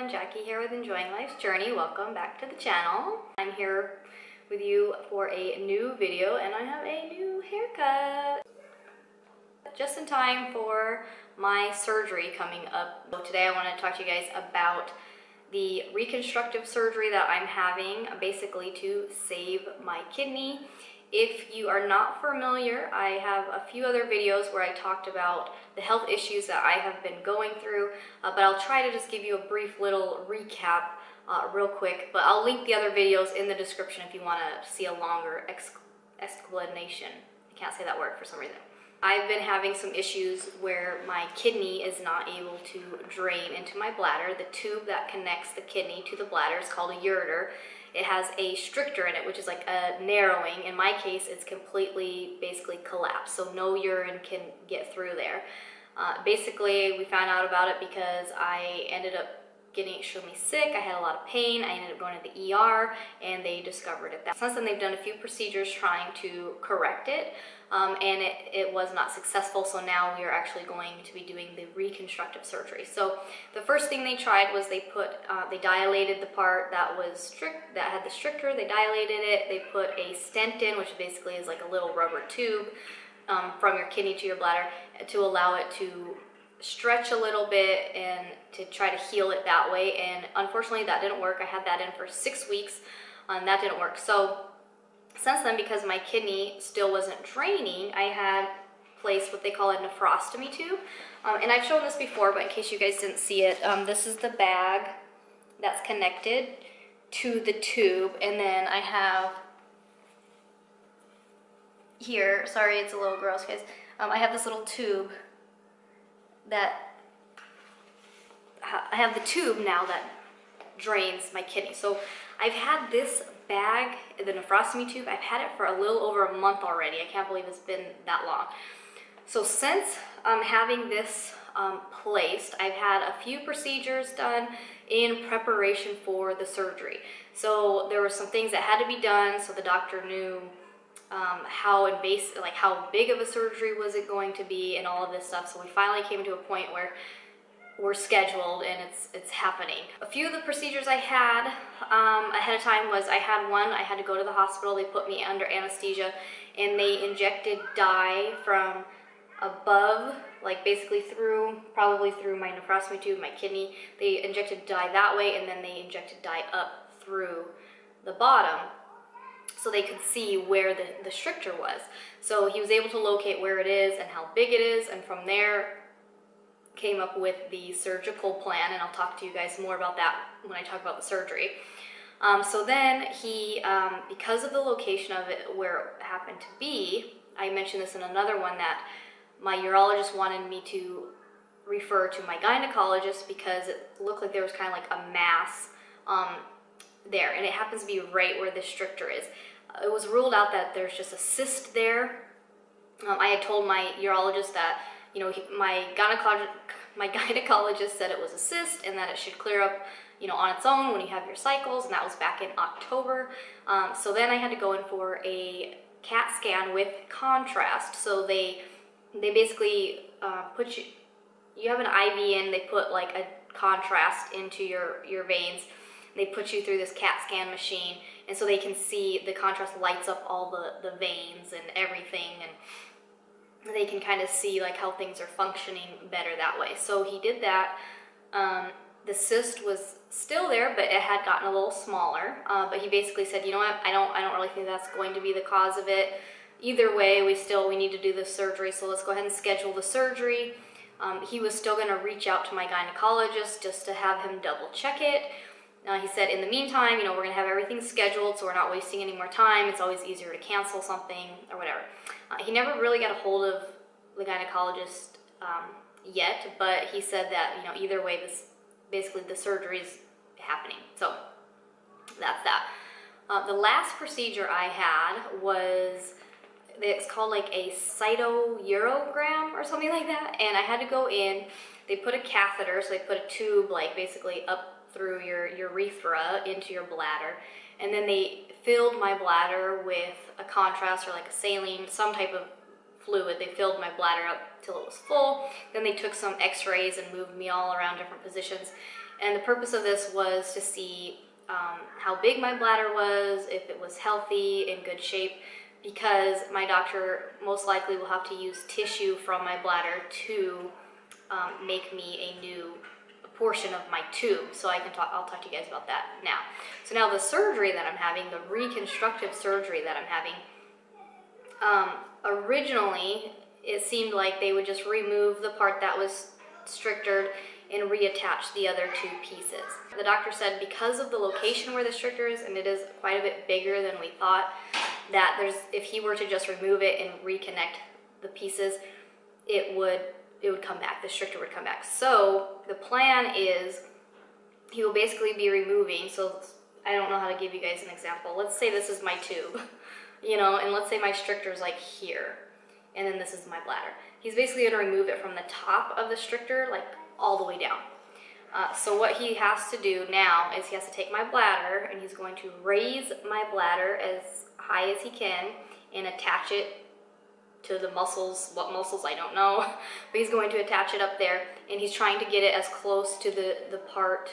everyone, Jackie here with Enjoying Life's Journey. Welcome back to the channel. I'm here with you for a new video and I have a new haircut. Just in time for my surgery coming up. So today I want to talk to you guys about the reconstructive surgery that I'm having, basically to save my kidney. If you are not familiar, I have a few other videos where I talked about the health issues that I have been going through, but I'll try to just give you a brief little recap real quick, but I'll link the other videos in the description if you want to see a longer explanation. I can't say that word for some reason. I've been having some issues where my kidney is not able to drain into my bladder. The tube that connects the kidney to the bladder is called a ureter. It has a stricture in it, which is like a narrowing. In my case, it's completely basically collapsed, so no urine can get through there. Basically, we found out about it because I ended up getting extremely sick. I had a lot of pain. I ended up going to the ER and they discovered it. Since then, they've done a few procedures trying to correct it, and it was not successful. So now we are actually going to be doing the reconstructive surgery. So the first thing they tried was they dilated the part that had the stricture. They dilated it. They put a stent in, which basically is like a little rubber tube from your kidney to your bladder to allow it to stretch a little bit and to try to heal it that way, and unfortunately that didn't work. I had that in for 6 weeks and that didn't work. So since then, because my kidney still wasn't draining, I had placed what they call a nephrostomy tube, and I've shown this before, but in case you guys didn't see it, this is the bag that's connected to the tube, and then I have here, sorry it's a little gross guys, I have this little tube that I have the tube now that drains my kidney. So I've had this bag, the nephrostomy tube, I've had it for a little over a month already. I can't believe it's been that long. So since having this placed, I've had a few procedures done in preparation for the surgery. So there were some things that had to be done so the doctor knew how invasive, like how big of a surgery was it going to be and all of this stuff. So we finally came to a point where we're scheduled and it's happening. A few of the procedures I had ahead of time was I had to go to the hospital. They put me under anesthesia and they injected dye from above, like basically probably through my nephrostomy tube, my kidney. They injected dye that way, and then they injected dye up through the bottom so they could see where the stricture was. So he was able to locate where it is and how big it is, and from there came up with the surgical plan, and I'll talk to you guys more about that when I talk about the surgery. So then he, because of the location of it, where it happened to be, I mentioned this in another one, that my urologist wanted me to refer to my gynecologist because it looked like there was kind of like a mass there, and it happens to be right where the stricture is. It was ruled out that there's just a cyst there. I had told my urologist that, you know, my gynecologist said it was a cyst and that it should clear up, you know, on its own when you have your cycles, and that was back in October. So then I had to go in for a CAT scan with contrast. So they basically put you have an IV in, they put like a contrast into your veins. They put you through this CAT scan machine, and so they can see the contrast lights up all the veins and everything, and they can kind of see like how things are functioning better that way. So he did that. The cyst was still there, but it had gotten a little smaller. But he basically said, you know what, I don't really think that's going to be the cause of it. Either way, we need to do this surgery, so let's go ahead and schedule the surgery. He was still going to reach out to my gynecologist just to have him double check it. He said, in the meantime, you know, we're going to have everything scheduled, so we're not wasting any more time. It's always easier to cancel something or whatever. He never really got a hold of the gynecologist yet, but he said that, you know, either way, basically the surgery is happening. So that's that. The last procedure I had was, it's called like a cytourogram or something like that, and I had to go in. They put a catheter, so they put a tube like basically up through your urethra into your bladder, and then they filled my bladder with a contrast or like a saline, some type of fluid. They filled my bladder up till it was full. Then they took some x-rays and moved me all around different positions. And the purpose of this was to see how big my bladder was, if it was healthy, in good shape, because my doctor most likely will have to use tissue from my bladder to make me a new portion of my tube. So I'll talk to you guys about that now. So now the surgery that I'm having, the reconstructive surgery that I'm having, originally it seemed like they would just remove the part that was strictured and reattach the other two pieces. The doctor said because of the location where the stricture is, and it is quite a bit bigger than we thought, that if he were to just remove it and reconnect the pieces, it would come back, the stricture would come back. So the plan is he will basically be removing, so I don't know how to give you guys an example. Let's say this is my tube, you know, and let's say my stricture is like here, and then this is my bladder. He's basically gonna remove it from the top of the stricture, like all the way down. So what he has to do now is he has to take my bladder and he's going to raise my bladder as high as he can and attach it to the muscles. What muscles, I don't know, but he's going to attach it up there, and he's trying to get it as close to the part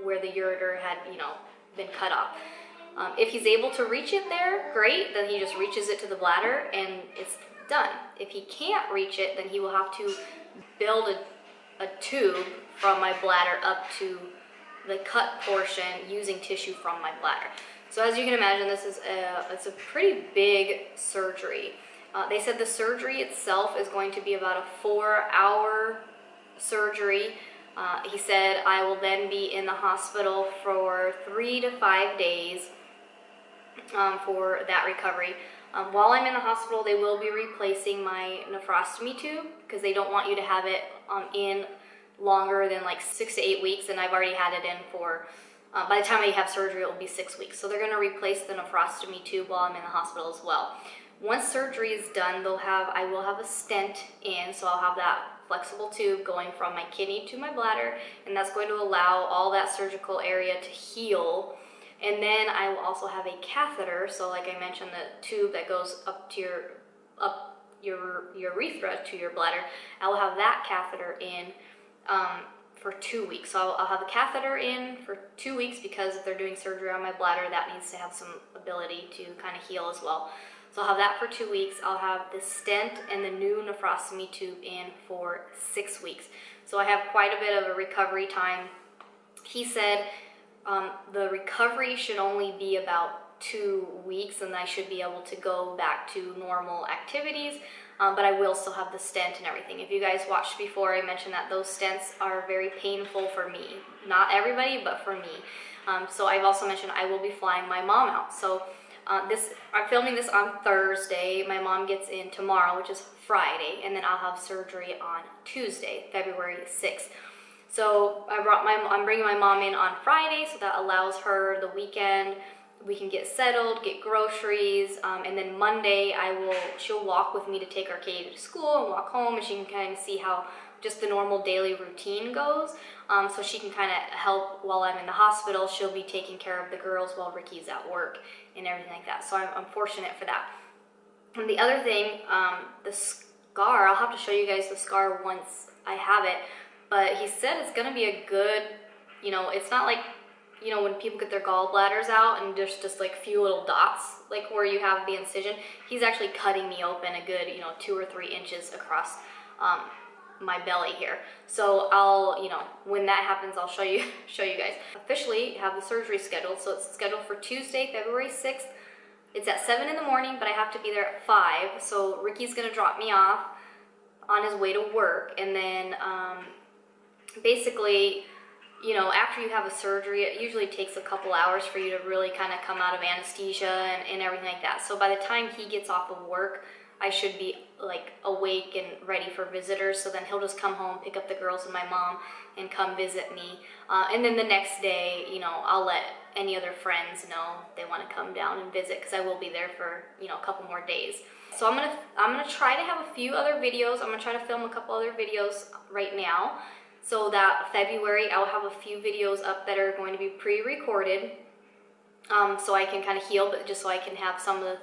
where the ureter had, you know, been cut off. If he's able to reach it there, great, then he just reaches it to the bladder and it's done. If he can't reach it, then he will have to build a tube from my bladder up to the cut portion using tissue from my bladder. So as you can imagine, it's a pretty big surgery. They said the surgery itself is going to be about a 4-hour surgery. He said I will then be in the hospital for 3 to 5 days for that recovery. While I'm in the hospital, they will be replacing my nephrostomy tube because they don't want you to have it in longer than like 6 to 8 weeks, and I've already had it in for, by the time I have surgery, it will be 6 weeks. So they're going to replace the nephrostomy tube while I'm in the hospital as well. Once surgery is done, I will have a stent in, so I'll have that flexible tube going from my kidney to my bladder, and that's going to allow all that surgical area to heal. And then I will also have a catheter, so like I mentioned, the tube that goes up to your urethra to your bladder, I will have that catheter in for 2 weeks. So I'll have the catheter in for 2 weeks because if they're doing surgery on my bladder, that needs to have some ability to kind of heal as well. So I'll have that for 2 weeks. I'll have the stent and the new nephrostomy tube in for 6 weeks. So I have quite a bit of a recovery time. He said the recovery should only be about 2 weeks and I should be able to go back to normal activities, but I will still have the stent and everything. If you guys watched before, I mentioned that those stents are very painful for me. Not everybody, but for me. So I've also mentioned I will be flying my mom out. So I'm filming this on Thursday. My mom gets in tomorrow, which is Friday, and then I'll have surgery on Tuesday, February 6th. So I'm bringing my mom in on Friday, so that allows her the weekend. We can get settled, get groceries, and then Monday she'll walk with me to take our kid to school and walk home, and she can kind of see how just the normal daily routine goes. So she can kind of help while I'm in the hospital. She'll be taking care of the girls while Ricky's at work and everything like that. So I'm fortunate for that. And the other thing, the scar, I'll have to show you guys the scar once I have it, but he said it's going to be a good, you know, it's not like, you know, when people get their gallbladders out and there's just like few little dots, like where you have the incision. He's actually cutting me open a good, you know, 2 or 3 inches across my belly here. So I'll, you know, when that happens, I'll show you guys. Officially have the surgery scheduled. So it's scheduled for Tuesday, February 6th. It's at 7 in the morning, but I have to be there at 5. So Ricky's gonna drop me off on his way to work, and then basically, you know, after you have a surgery, it usually takes a couple hours for you to really kind of come out of anesthesia and everything like that. So by the time he gets off of work, I should be like awake and ready for visitors. So then he'll just come home, pick up the girls and my mom, and come visit me. And then the next day, you know, I'll let any other friends know they want to come down and visit, because I will be there for, you know, a couple more days. So I'm gonna try to have a few other videos. I'm gonna try to film a couple other videos right now, so that February I'll have a few videos up that are going to be pre-recorded, so I can kind of heal, but just so I can have some of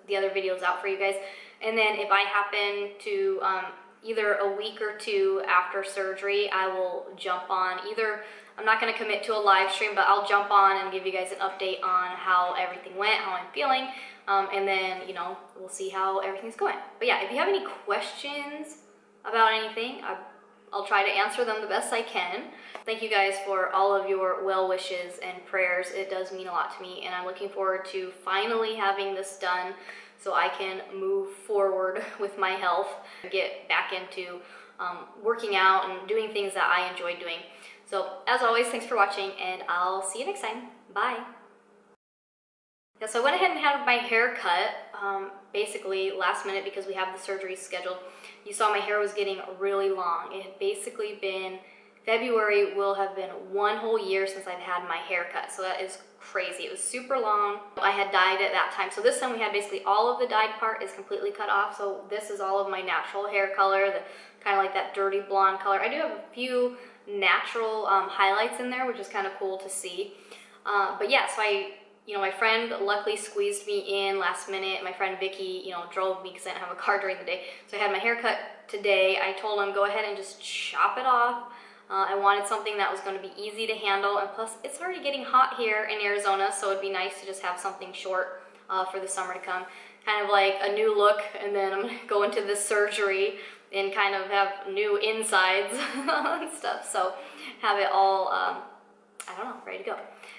the other videos out for you guys. And then if I happen to either a week or 2 after surgery, I will jump on either I'm not going to commit to a live stream, but I'll jump on and give you guys an update on how everything went, how I'm feeling, and then, you know, we'll see how everything's going. But yeah, if you have any questions about anything, I'll try to answer them the best I can. Thank you guys for all of your well wishes and prayers. It does mean a lot to me, and I'm looking forward to finally having this done so I can move forward with my health, get back into working out and doing things that I enjoy doing. So as always, thanks for watching, and I'll see you next time. Bye. Yeah, so I went ahead and had my hair cut, basically last minute because we have the surgery scheduled. You saw my hair was getting really long. It had basically been, February will have been 1 whole year since I've had my hair cut, so that is crazy. It was super long. I had dyed it that time, so this time we had basically all of the dyed part is completely cut off, so this is all of my natural hair color, the kind of like that dirty blonde color. I do have a few natural highlights in there, which is kind of cool to see. But yeah, so my friend luckily squeezed me in last minute. My friend Vicky, drove me because I didn't have a car during the day. So I had my hair cut today. I told him, go ahead and just chop it off. I wanted something that was going to be easy to handle, and plus it's already getting hot here in Arizona, so it'd be nice to just have something short for the summer to come. Kind of like a new look, and then I'm going to go into this surgery and kind of have new insides and stuff. So have it all, I don't know, ready to go.